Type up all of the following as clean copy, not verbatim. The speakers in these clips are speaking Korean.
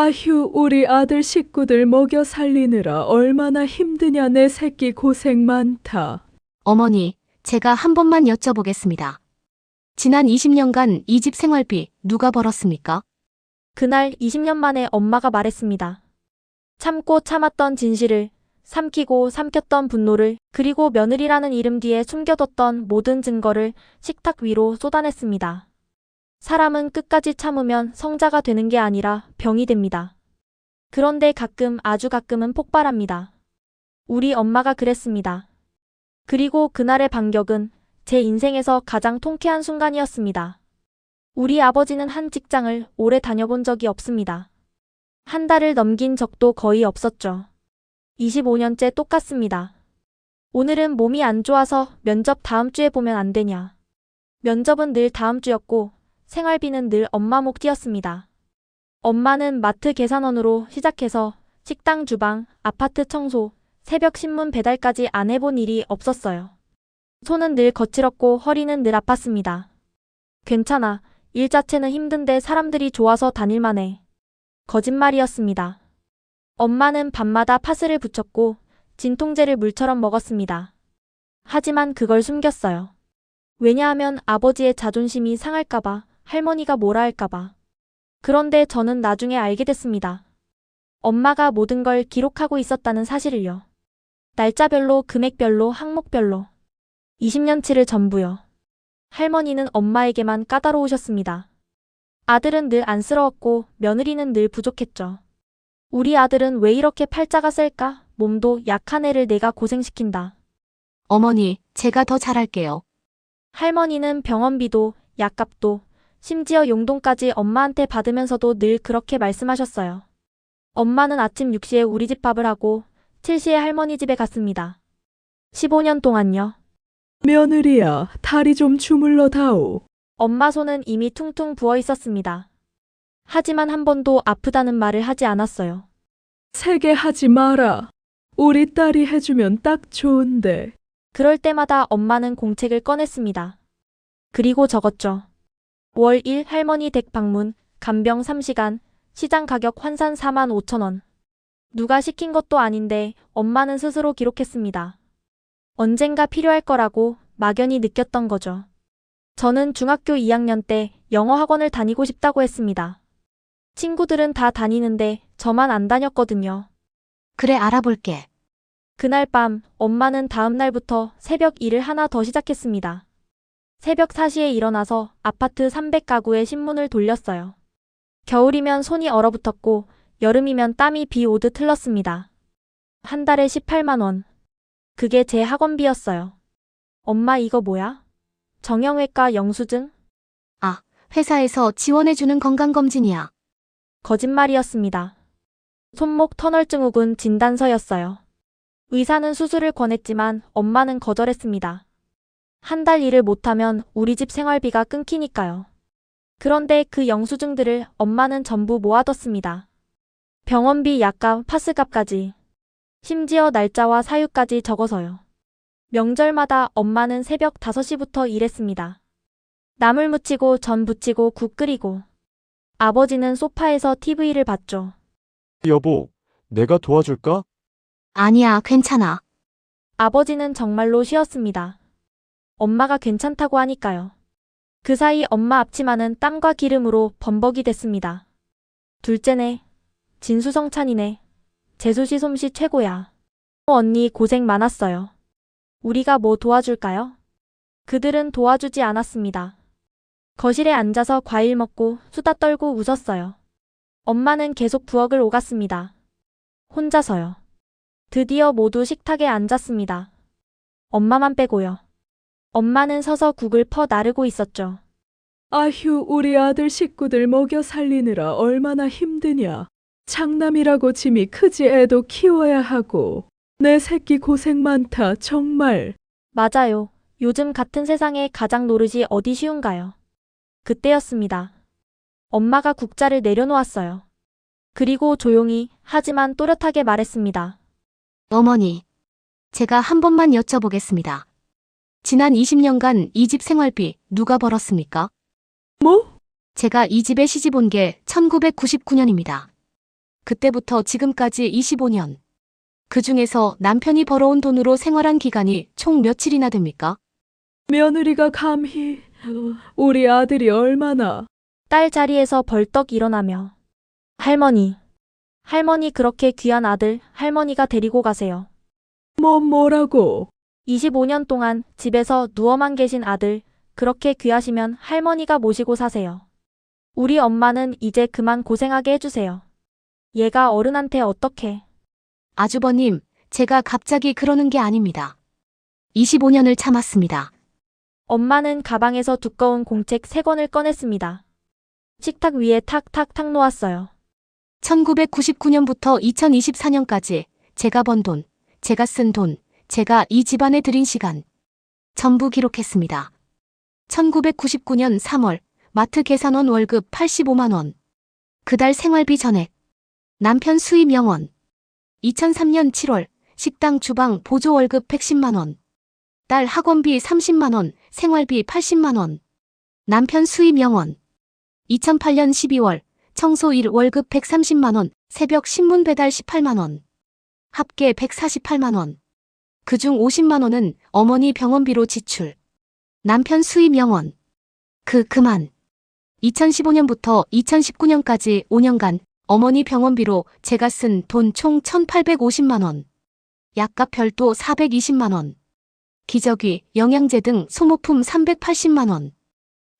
아휴, 우리 아들 식구들 먹여 살리느라 얼마나 힘드냐. 내 새끼 고생 많다. 어머니, 제가 한 번만 여쭤보겠습니다. 지난 20년간 이 집 생활비 누가 벌었습니까? 그날 20년 만에 엄마가 말했습니다. 참고 참았던 진실을, 삼키고 삼켰던 분노를, 그리고 며느리라는 이름 뒤에 숨겨뒀던 모든 증거를 식탁 위로 쏟아냈습니다. 사람은 끝까지 참으면 성자가 되는 게 아니라 병이 됩니다. 그런데 가끔, 아주 가끔은 폭발합니다. 우리 엄마가 그랬습니다. 그리고 그날의 반격은 제 인생에서 가장 통쾌한 순간이었습니다. 우리 아버지는 한 직장을 오래 다녀본 적이 없습니다. 한 달을 넘긴 적도 거의 없었죠. 25년째 똑같습니다. 오늘은 몸이 안 좋아서 면접 다음 주에 보면 안 되냐. 면접은 늘 다음 주였고 생활비는 늘 엄마 목 띄었습니다. 엄마는 마트 계산원으로 시작해서 식당 주방, 아파트 청소, 새벽 신문 배달까지 안 해본 일이 없었어요. 손은 늘 거칠었고 허리는 늘 아팠습니다. 괜찮아. 일 자체는 힘든데 사람들이 좋아서 다닐만 해. 거짓말이었습니다. 엄마는 밤마다 파스를 붙였고 진통제를 물처럼 먹었습니다. 하지만 그걸 숨겼어요. 왜냐하면 아버지의 자존심이 상할까봐, 할머니가 뭐라 할까봐. 그런데 저는 나중에 알게 됐습니다. 엄마가 모든 걸 기록하고 있었다는 사실을요. 날짜별로, 금액별로, 항목별로. 20년치를 전부요. 할머니는 엄마에게만 까다로우셨습니다. 아들은 늘 안쓰러웠고 며느리는 늘 부족했죠. 우리 아들은 왜 이렇게 팔자가 셀까? 몸도 약한 애를 내가 고생시킨다. 어머니, 제가 더 잘할게요. 할머니는 병원비도, 약값도, 심지어 용돈까지 엄마한테 받으면서도 늘 그렇게 말씀하셨어요. 엄마는 아침 6시에 우리 집 밥을 하고 7시에 할머니 집에 갔습니다. 15년 동안요. 며느리야, 다리 좀 주물러 다오. 엄마 손은 이미 퉁퉁 부어 있었습니다. 하지만 한 번도 아프다는 말을 하지 않았어요. 세게 하지 마라. 우리 딸이 해주면 딱 좋은데. 그럴 때마다 엄마는 공책을 꺼냈습니다. 그리고 적었죠. 월 1 할머니 댁 방문, 간병 3시간, 시장 가격 환산 4만 5천 원. 누가 시킨 것도 아닌데 엄마는 스스로 기록했습니다. 언젠가 필요할 거라고 막연히 느꼈던 거죠. 저는 중학교 2학년 때 영어 학원을 다니고 싶다고 했습니다. 친구들은 다 다니는데 저만 안 다녔거든요. 그래, 알아볼게. 그날 밤 엄마는 다음 날부터 새벽 일을 하나 더 시작했습니다. 새벽 4시에 일어나서 아파트 300가구의 신문을 돌렸어요. 겨울이면 손이 얼어붙었고 여름이면 땀이 비 오듯 흘렀습니다. 한 달에 18만 원. 그게 제 학원비였어요. 엄마 이거 뭐야? 정형외과 영수증? 아, 회사에서 지원해주는 건강검진이야. 거짓말이었습니다. 손목 터널 증후군 진단서였어요. 의사는 수술을 권했지만 엄마는 거절했습니다. 한 달 일을 못하면 우리 집 생활비가 끊기니까요. 그런데 그 영수증들을 엄마는 전부 모아뒀습니다. 병원비, 약값, 파스값까지. 심지어 날짜와 사유까지 적어서요. 명절마다 엄마는 새벽 5시부터 일했습니다. 나물 무치고 전 부치고 국 끓이고. 아버지는 소파에서 TV를 봤죠. 여보, 내가 도와줄까? 아니야, 괜찮아. 아버지는 정말로 쉬었습니다. 엄마가 괜찮다고 하니까요. 그 사이 엄마 앞치마는 땀과 기름으로 범벅이 됐습니다. 둘째네. 진수성찬이네. 재수시 솜씨 최고야. 언니 고생 많았어요. 우리가 뭐 도와줄까요? 그들은 도와주지 않았습니다. 거실에 앉아서 과일 먹고 수다 떨고 웃었어요. 엄마는 계속 부엌을 오갔습니다. 혼자서요. 드디어 모두 식탁에 앉았습니다. 엄마만 빼고요. 엄마는 서서 국을 퍼 나르고 있었죠. 아휴, 우리 아들 식구들 먹여 살리느라 얼마나 힘드냐. 장남이라고 짐이 크지. 애도 키워야 하고. 내 새끼 고생 많다, 정말. 맞아요. 요즘 같은 세상에 가장 노릇이 어디 쉬운가요? 그때였습니다. 엄마가 국자를 내려놓았어요. 그리고 조용히 하지만 또렷하게 말했습니다. 어머니, 제가 한 번만 여쭤보겠습니다. 지난 20년간 이 집 생활비 누가 벌었습니까? 뭐? 제가 이 집에 시집 온 게 1999년입니다. 그때부터 지금까지 25년. 그 중에서 남편이 벌어온 돈으로 생활한 기간이 총 며칠이나 됩니까? 며느리가 감히 우리 아들이 얼마나 딸 자리에서 벌떡 일어나며 할머니, 할머니 그렇게 귀한 아들 할머니가 데리고 가세요. 뭐라고 25년 동안 집에서 누워만 계신 아들 그렇게 귀하시면 할머니가 모시고 사세요. 우리 엄마는 이제 그만 고생하게 해주세요. 얘가 어른한테 어떻게. 아주버님, 제가 갑자기 그러는 게 아닙니다. 25년을 참았습니다. 엄마는 가방에서 두꺼운 공책 3권을 꺼냈습니다. 식탁 위에 탁탁탁 놓았어요. 1999년부터 2024년까지 제가 번 돈, 제가 쓴 돈, 제가 이 집안에 들인 시간 전부 기록했습니다. 1999년 3월 마트 계산원 월급 85만 원. 그달 생활비 전액. 남편 수입 0원. 2003년 7월 식당 주방 보조 월급 110만 원. 딸 학원비 30만 원, 생활비 80만 원. 남편 수입 0원. 2008년 12월 청소 일 월급 130만 원, 새벽 신문 배달 18만 원. 합계 148만 원. 그중 50만 원은 어머니 병원비로 지출. 남편 수입 0원. 그만. 2015년부터 2019년까지 5년간 어머니 병원비로 제가 쓴 돈 총 1,850만 원. 약값 별도 420만 원. 기저귀, 영양제 등 소모품 380만 원.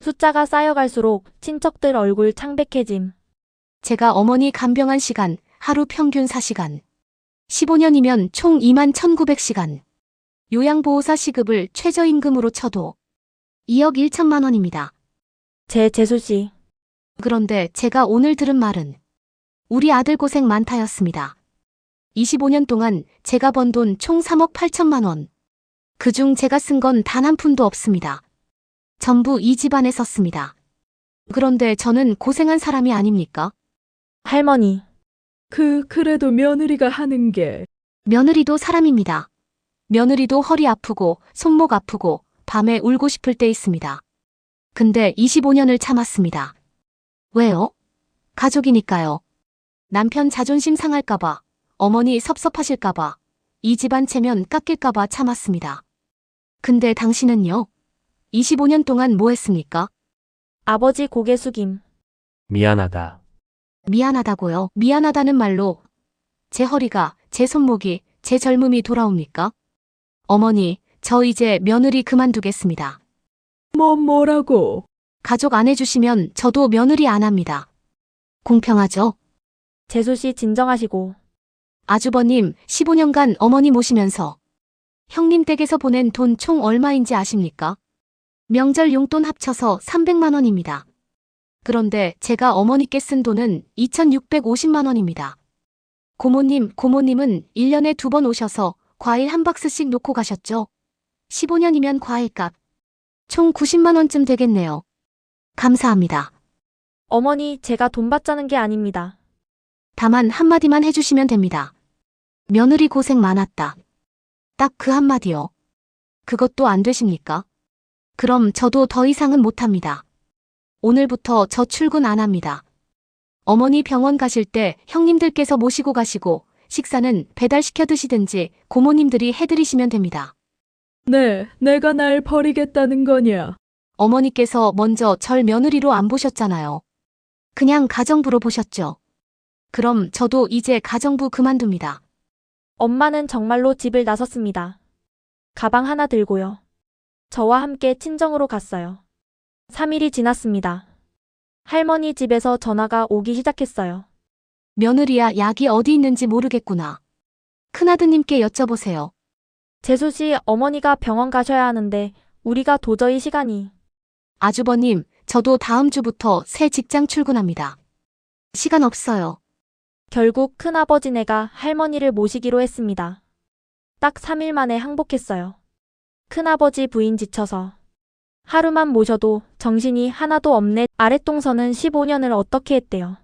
숫자가 쌓여갈수록 친척들 얼굴 창백해짐. 제가 어머니 간병한 시간 하루 평균 4시간. 15년이면 총 21,900시간. 요양보호사 시급을 최저임금으로 쳐도 2억 1천만 원입니다. 재수씨. 그런데 제가 오늘 들은 말은 우리 아들 고생 많다였습니다. 25년 동안 제가 번 돈 총 3억 8천만 원. 그중 제가 쓴 건 단 한 푼도 없습니다. 전부 이 집안에 썼습니다. 그런데 저는 고생한 사람이 아닙니까? 할머니. 그래도 며느리가 하는 게 며느리도 사람입니다. 며느리도 허리 아프고 손목 아프고 밤에 울고 싶을 때 있습니다. 근데 25년을 참았습니다. 왜요? 가족이니까요. 남편 자존심 상할까봐, 어머니 섭섭하실까봐, 이 집안 체면 깎일까봐 참았습니다. 근데 당신은요? 25년 동안 뭐 했습니까? 아버지 고개 숙임. 미안하다. 미안하다고요. 미안하다는 말로 제 허리가, 제 손목이, 제 젊음이 돌아옵니까? 어머니, 저 이제 며느리 그만두겠습니다. 뭐라고 가족 안 해주시면 저도 며느리 안 합니다. 공평하죠? 재수씨 진정하시고. 아주버님, 15년간 어머니 모시면서 형님 댁에서 보낸 돈 총 얼마인지 아십니까? 명절 용돈 합쳐서 300만 원입니다. 그런데 제가 어머니께 쓴 돈은 2,650만 원입니다. 고모님은 1년에 2번 오셔서 과일 한 박스씩 놓고 가셨죠? 15년이면 과일값 총 90만 원쯤 되겠네요. 감사합니다. 어머니, 제가 돈 받자는 게 아닙니다. 다만 한마디만 해주시면 됩니다. 며느리 고생 많았다. 딱 그 한마디요. 그것도 안 되십니까? 그럼 저도 더 이상은 못합니다. 오늘부터 저 출근 안 합니다. 어머니 병원 가실 때 형님들께서 모시고 가시고 식사는 배달시켜 드시든지 고모님들이 해드리시면 됩니다. 네, 내가 날 버리겠다는 거냐? 어머니께서 먼저 절 며느리로 안 보셨잖아요. 그냥 가정부로 보셨죠. 그럼 저도 이제 가정부 그만둡니다. 엄마는 정말로 집을 나섰습니다. 가방 하나 들고요. 저와 함께 친정으로 갔어요. 3일이 지났습니다. 할머니 집에서 전화가 오기 시작했어요. 며느리야, 약이 어디 있는지 모르겠구나. 큰아드님께 여쭤보세요. 재수씨, 어머니가 병원 가셔야 하는데 우리가 도저히 시간이. 아주버님, 저도 다음 주부터 새 직장 출근합니다. 시간 없어요. 결국 큰아버지네가 할머니를 모시기로 했습니다. 딱 3일 만에 항복했어요. 큰아버지 부인 지쳐서. 하루만 모셔도 정신이 하나도 없네. 아랫동서는 15년을 어떻게 했대요.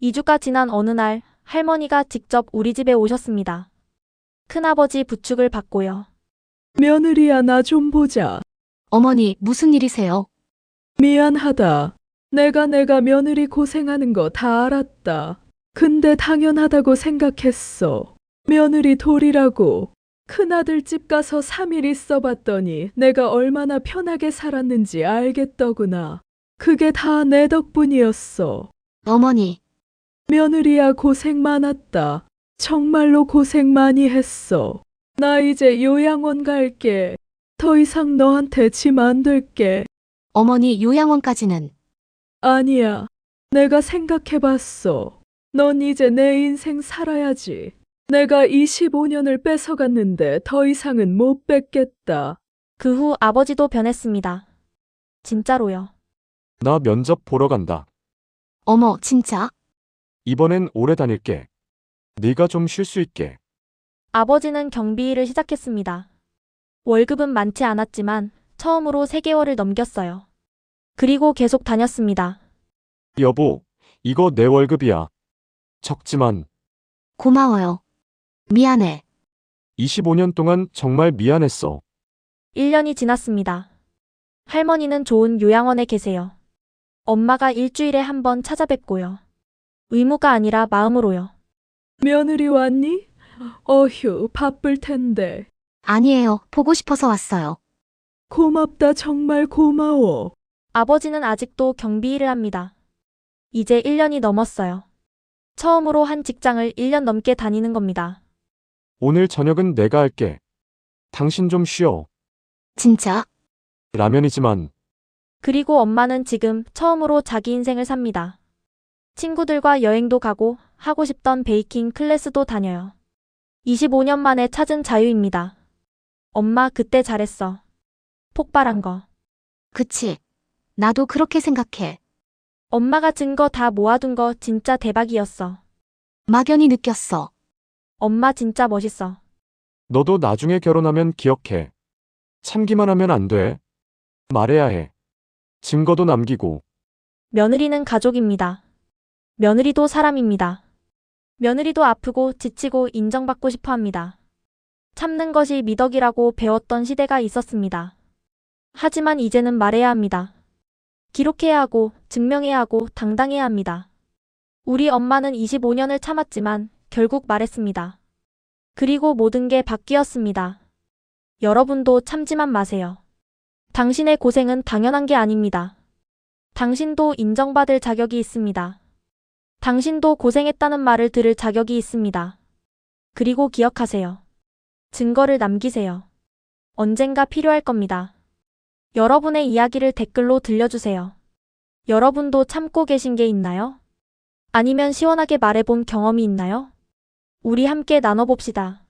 2주가 지난 어느 날 할머니가 직접 우리 집에 오셨습니다. 큰아버지 부축을 받고요. 며느리야, 나 좀 보자. 어머니, 무슨 일이세요? 미안하다. 내가 며느리 고생하는 거 다 알았다. 근데 당연하다고 생각했어. 며느리 돌이라고. 큰아들 집 가서 3일 있어 봤더니 내가 얼마나 편하게 살았는지 알겠더구나. 그게 다 내 덕분이었어. 어머니, 며느리야 고생 많았다. 정말로 고생 많이 했어. 나 이제 요양원 갈게. 더 이상 너한테 짐 안 될게. 어머니 요양원까지는 아니야. 내가 생각해봤어. 넌 이제 내 인생 살아야지. 내가 25년을 뺏어갔는데 더 이상은 못 뺏겠다. 그 후 아버지도 변했습니다. 진짜로요. 나 면접 보러 간다. 어머, 진짜? 이번엔 오래 다닐게. 네가 좀 쉴 수 있게. 아버지는 경비 일을 시작했습니다. 월급은 많지 않았지만 처음으로 3개월을 넘겼어요. 그리고 계속 다녔습니다. 여보, 이거 내 월급이야. 적지만 고마워요. 미안해. 25년 동안 정말 미안했어. 1년이 지났습니다. 할머니는 좋은 요양원에 계세요. 엄마가 일주일에 한 번 찾아뵙고요. 의무가 아니라 마음으로요. 며느리 왔니? 어휴, 바쁠 텐데. 아니에요. 보고 싶어서 왔어요. 고맙다, 정말 고마워. 아버지는 아직도 경비 일을 합니다. 이제 1년이 넘었어요. 처음으로 한 직장을 1년 넘게 다니는 겁니다. 오늘 저녁은 내가 할게. 당신 좀 쉬어. 진짜? 라면이지만 그리고 엄마는 지금 처음으로 자기 인생을 삽니다. 친구들과 여행도 가고 하고 싶던 베이킹 클래스도 다녀요. 25년 만에 찾은 자유입니다. 엄마 그때 잘했어. 폭발한 거. 그치. 나도 그렇게 생각해. 엄마가 증거 다 모아둔 거 진짜 대박이었어. 막연히 느꼈어. 엄마 진짜 멋있어. 너도 나중에 결혼하면 기억해. 참기만 하면 안 돼. 말해야 해. 증거도 남기고. 며느리는 가족입니다. 며느리도 사람입니다. 며느리도 아프고 지치고 인정받고 싶어 합니다. 참는 것이 미덕이라고 배웠던 시대가 있었습니다. 하지만 이제는 말해야 합니다. 기록해야 하고 증명해야 하고 당당해야 합니다. 우리 엄마는 25년을 참았지만 결국 말했습니다. 그리고 모든 게 바뀌었습니다. 여러분도 참지만 마세요. 당신의 고생은 당연한 게 아닙니다. 당신도 인정받을 자격이 있습니다. 당신도 고생했다는 말을 들을 자격이 있습니다. 그리고 기억하세요. 증거를 남기세요. 언젠가 필요할 겁니다. 여러분의 이야기를 댓글로 들려주세요. 여러분도 참고 계신 게 있나요? 아니면 시원하게 말해본 경험이 있나요? 우리 함께 나눠봅시다.